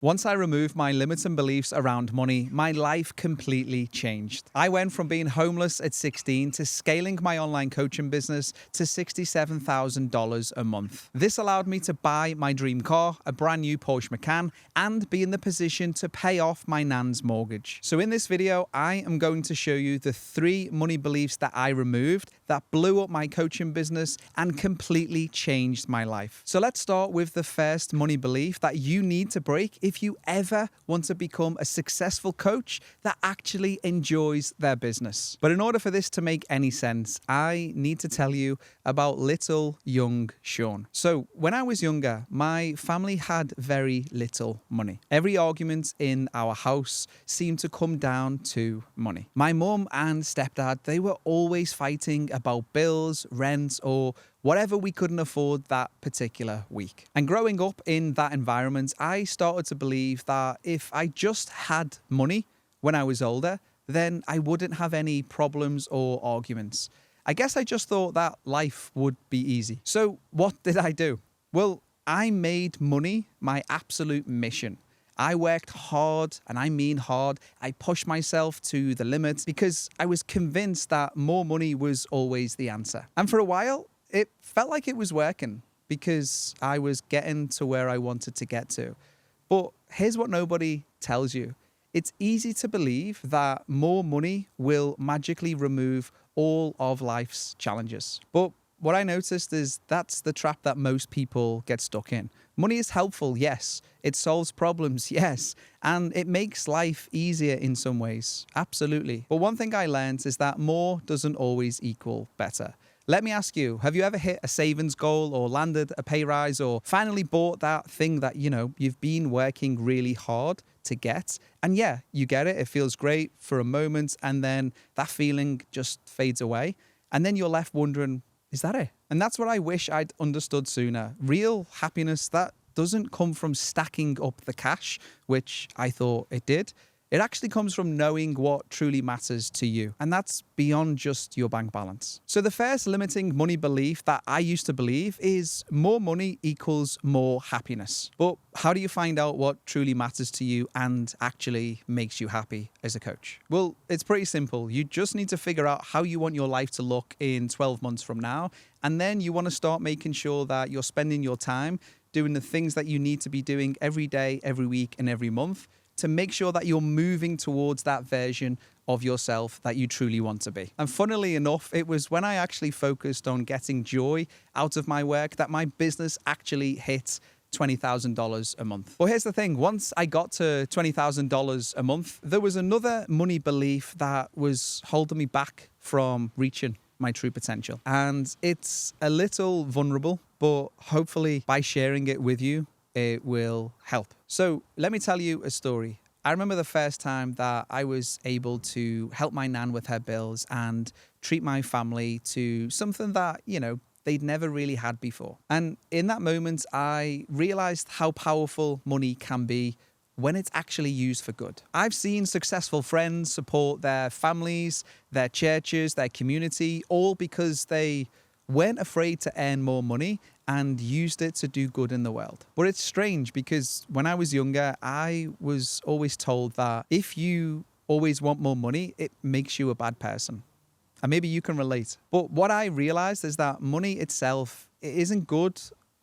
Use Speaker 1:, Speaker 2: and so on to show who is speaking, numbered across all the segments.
Speaker 1: Once I removed my limiting beliefs around money, my life completely changed. I went from being homeless at 16 to scaling my online coaching business to $67,000 a month. This allowed me to buy my dream car, a brand new Porsche Macan, and be in the position to pay off my nan's mortgage. So in this video, I am going to show you the 3 money beliefs that I removed that blew up my coaching business and completely changed my life. So let's start with the first money belief that you need to break if you ever want to become a successful coach that actually enjoys their business. But in order for this to make any sense, I need to tell you about little young Sean. So when I was younger, my family had very little money. Every argument in our house seemed to come down to money. My mum and stepdad, they were always fighting about bills, rent, or whatever we couldn't afford that particular week. And growing up in that environment, I started to believe that if I just had money when I was older, then I wouldn't have any problems or arguments. I guess I just thought that life would be easy. So what did I do? Well, I made money my absolute mission. I worked hard, and I mean hard. I pushed myself to the limit because I was convinced that more money was always the answer. And for a while, it felt like it was working because I was getting to where I wanted to get to. But here's what nobody tells you. It's easy to believe that more money will magically remove all of life's challenges. But what I noticed is that's the trap that most people get stuck in. Money is helpful, yes. It solves problems, yes. And it makes life easier in some ways, absolutely. But one thing I learned is that more doesn't always equal better. Let me ask you, have you ever hit a savings goal or landed a pay rise or finally bought that thing that, you've been working really hard to get? And yeah, you get it. It feels great for a moment. And then that feeling just fades away. And then you're left wondering, is that it? And that's what I wish I'd understood sooner. Real happiness, that doesn't come from stacking up the cash, which I thought it did. It actually comes from knowing what truly matters to you. And that's beyond just your bank balance. So the first limiting money belief that I used to believe is more money equals more happiness. But how do you find out what truly matters to you and actually makes you happy as a coach? Well, it's pretty simple. You just need to figure out how you want your life to look in 12 months from now. And then you want to start making sure that you're spending your time doing the things that you need to be doing every day, every week, and every month to make sure that you're moving towards that version of yourself that you truly want to be. And funnily enough, it was when I actually focused on getting joy out of my work that my business actually hit $20,000 a month. Well, here's the thing. Once I got to $20,000 a month, there was another money belief that was holding me back from reaching my true potential. And it's a little vulnerable, but hopefully by sharing it with you, it will help. So let me tell you a story. I remember the first time that I was able to help my nan with her bills and treat my family to something that, they'd never really had before. And in that moment, I realized how powerful money can be when it's actually used for good. I've seen successful friends support their families, their churches, their community, all because they weren't afraid to earn more money and used it to do good in the world. But it's strange because when I was younger, I was always told that if you always want more money, it makes you a bad person. And maybe you can relate. But what I realized is that money itself, it isn't good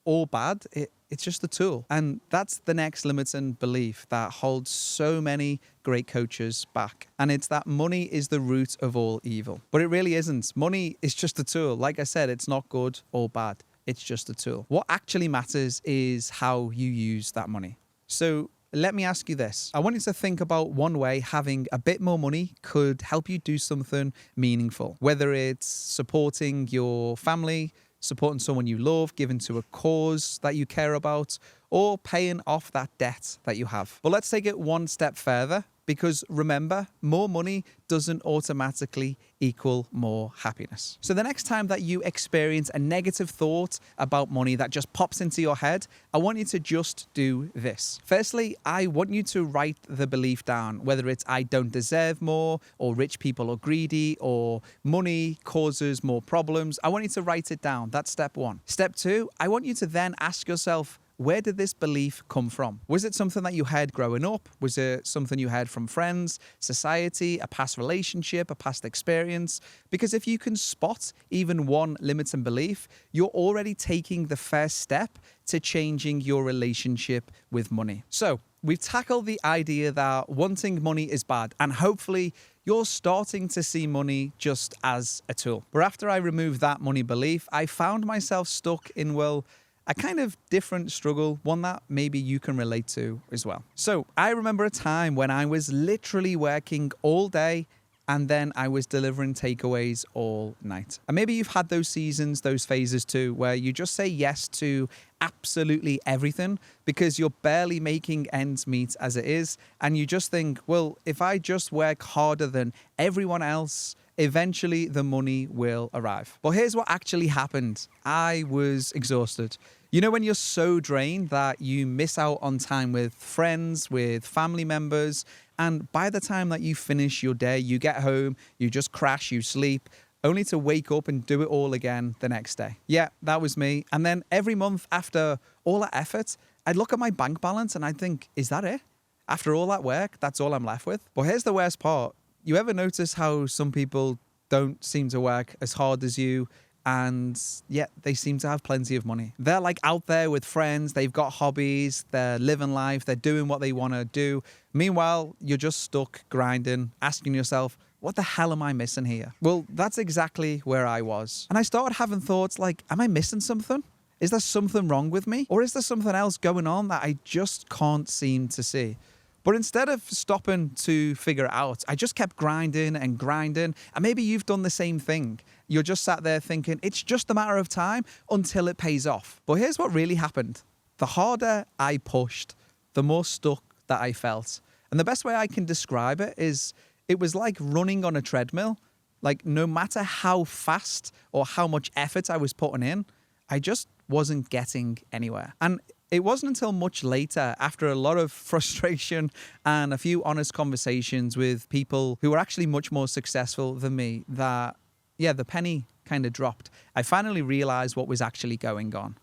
Speaker 1: or bad. It's just a tool. And that's the next limiting belief that holds so many great coaches back. And it's that money is the root of all evil. But it really isn't. Money is just a tool. Like I said, it's not good or bad. It's just a tool. What actually matters is how you use that money. So let me ask you this. I want you to think about one way having a bit more money could help you do something meaningful, whether it's supporting your family, supporting someone you love, giving to a cause that you care about, or paying off that debt that you have. But let's take it one step further, because remember, more money doesn't automatically equal more happiness. So the next time that you experience a negative thought about money that just pops into your head, I want you to just do this. Firstly, I want you to write the belief down, whether it's I don't deserve more, or rich people are greedy, or money causes more problems. I want you to write it down. That's step 1. Step 2, I want you to then ask yourself, where did this belief come from? Was it something that you heard growing up? Was it something you heard from friends, society, a past relationship, a past experience? Because if you can spot even one limiting belief, you're already taking the first step to changing your relationship with money. So we've tackled the idea that wanting money is bad, and hopefully you're starting to see money just as a tool. But after I removed that money belief, I found myself stuck in, well, a kind of different struggle, one that maybe you can relate to as well. So I remember a time when I was literally working all day and then I was delivering takeaways all night. And maybe you've had those seasons, those phases too, where you just say yes to absolutely everything because you're barely making ends meet as it is. And you just think, well, if I just work harder than everyone else, eventually the money will arrive. But here's what actually happened. I was exhausted. You know, when you're so drained that you miss out on time with friends, with family members, and by the time that you finish your day, you get home, you just crash, you sleep, only to wake up and do it all again the next day. Yeah, that was me. And then every month after all that effort, I'd look at my bank balance and I'd think, is that it? After all that work, that's all I'm left with? But here's the worst part. You ever notice how some people don't seem to work as hard as you, and yet they seem to have plenty of money? They're like out there with friends, they've got hobbies, they're living life, they're doing what they want to do. Meanwhile, you're just stuck grinding, asking yourself, what the hell am I missing here? Well, that's exactly where I was. And I started having thoughts like, am I missing something? Is there something wrong with me? Or is there something else going on that I just can't seem to see? But instead of stopping to figure it out, I just kept grinding and grinding. And maybe you've done the same thing. You're just sat there thinking, it's just a matter of time until it pays off. But here's what really happened. The harder I pushed, the more stuck that I felt. And the best way I can describe it is it was like running on a treadmill. Like no matter how fast or how much effort I was putting in, I just wasn't getting anywhere. And it wasn't until much later, after a lot of frustration and a few honest conversations with people who were actually much more successful than me, that, yeah, the penny kind of dropped. I finally realized what was actually going on.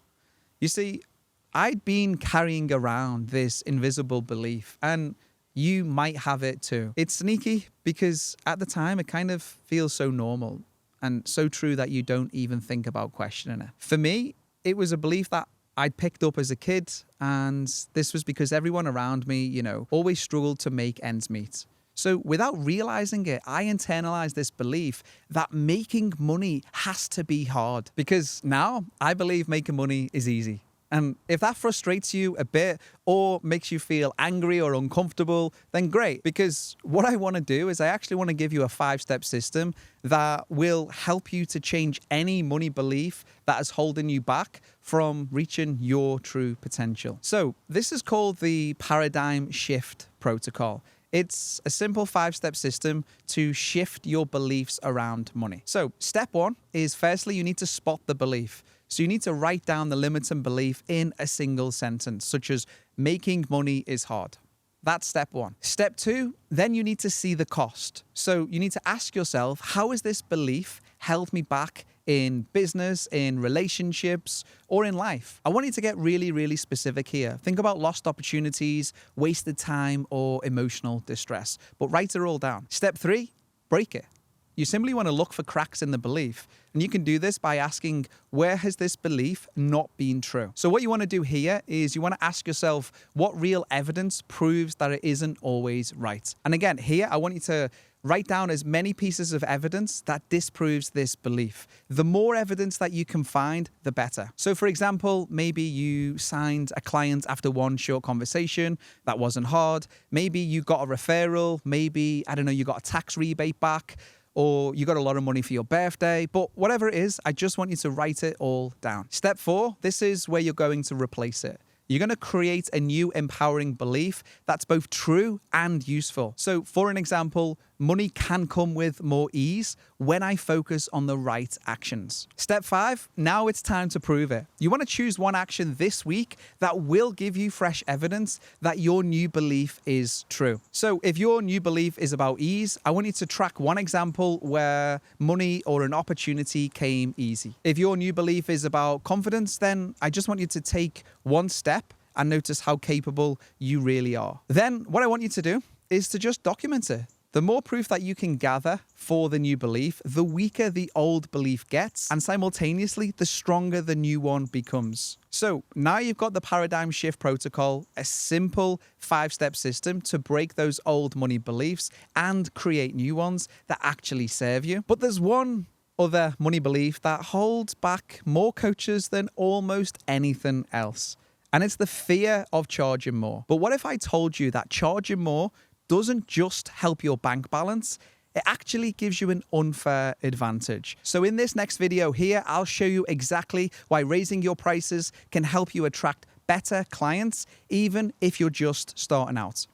Speaker 1: You see, I'd been carrying around this invisible belief, and you might have it too. It's sneaky because at the time it kind of feels so normal and so true that you don't even think about questioning it. For me, it was a belief that I'd picked up as a kid, and this was because everyone around me, you know, always struggled to make ends meet. So without realizing it, I internalized this belief that making money has to be hard, because now I believe making money is easy. And if that frustrates you a bit or makes you feel angry or uncomfortable, then great. Because what I want to do is I actually want to give you a 5-step system that will help you to change any money belief that is holding you back from reaching your true potential. So this is called the Paradigm Shift Protocol. It's a simple 5-step system to shift your beliefs around money. So step 1 is, firstly, you need to spot the belief. So you need to write down the limiting belief in a single sentence, such as making money is hard. That's step 1. Step 2, then you need to see the cost. So you need to ask yourself, how has this belief held me back in business, in relationships, or in life? I want you to get really, really specific here. Think about lost opportunities, wasted time, or emotional distress, but write it all down. Step 3, break it. You simply want to look for cracks in the belief. And you can do this by asking, where has this belief not been true? So what you want to do here is you want to ask yourself, what real evidence proves that it isn't always right? And again, here, I want you to write down as many pieces of evidence that disproves this belief. The more evidence that you can find, the better. So for example, maybe you signed a client after one short conversation that wasn't hard. Maybe you got a referral. Maybe, I don't know, you got a tax rebate back, or you got a lot of money for your birthday. But whatever it is, I just want you to write it all down. Step 4, this is where you're going to replace it. You're going to create a new empowering belief that's both true and useful. So for an example, money can come with more ease when I focus on the right actions. Step 5, now it's time to prove it. You want to choose one action this week that will give you fresh evidence that your new belief is true. So if your new belief is about ease, I want you to track one example where money or an opportunity came easy. If your new belief is about confidence, then I just want you to take one step and notice how capable you really are. Then what I want you to do is to just document it. The more proof that you can gather for the new belief, the weaker the old belief gets, and simultaneously, the stronger the new one becomes. So now you've got the paradigm shift protocol, a simple 5-step system to break those old money beliefs and create new ones that actually serve you. But there's one other money belief that holds back more coaches than almost anything else. And it's the fear of charging more. But what if I told you that charging more doesn't just help your bank balance, it actually gives you an unfair advantage. So in this next video here, I'll show you exactly why raising your prices can help you attract better clients, even if you're just starting out.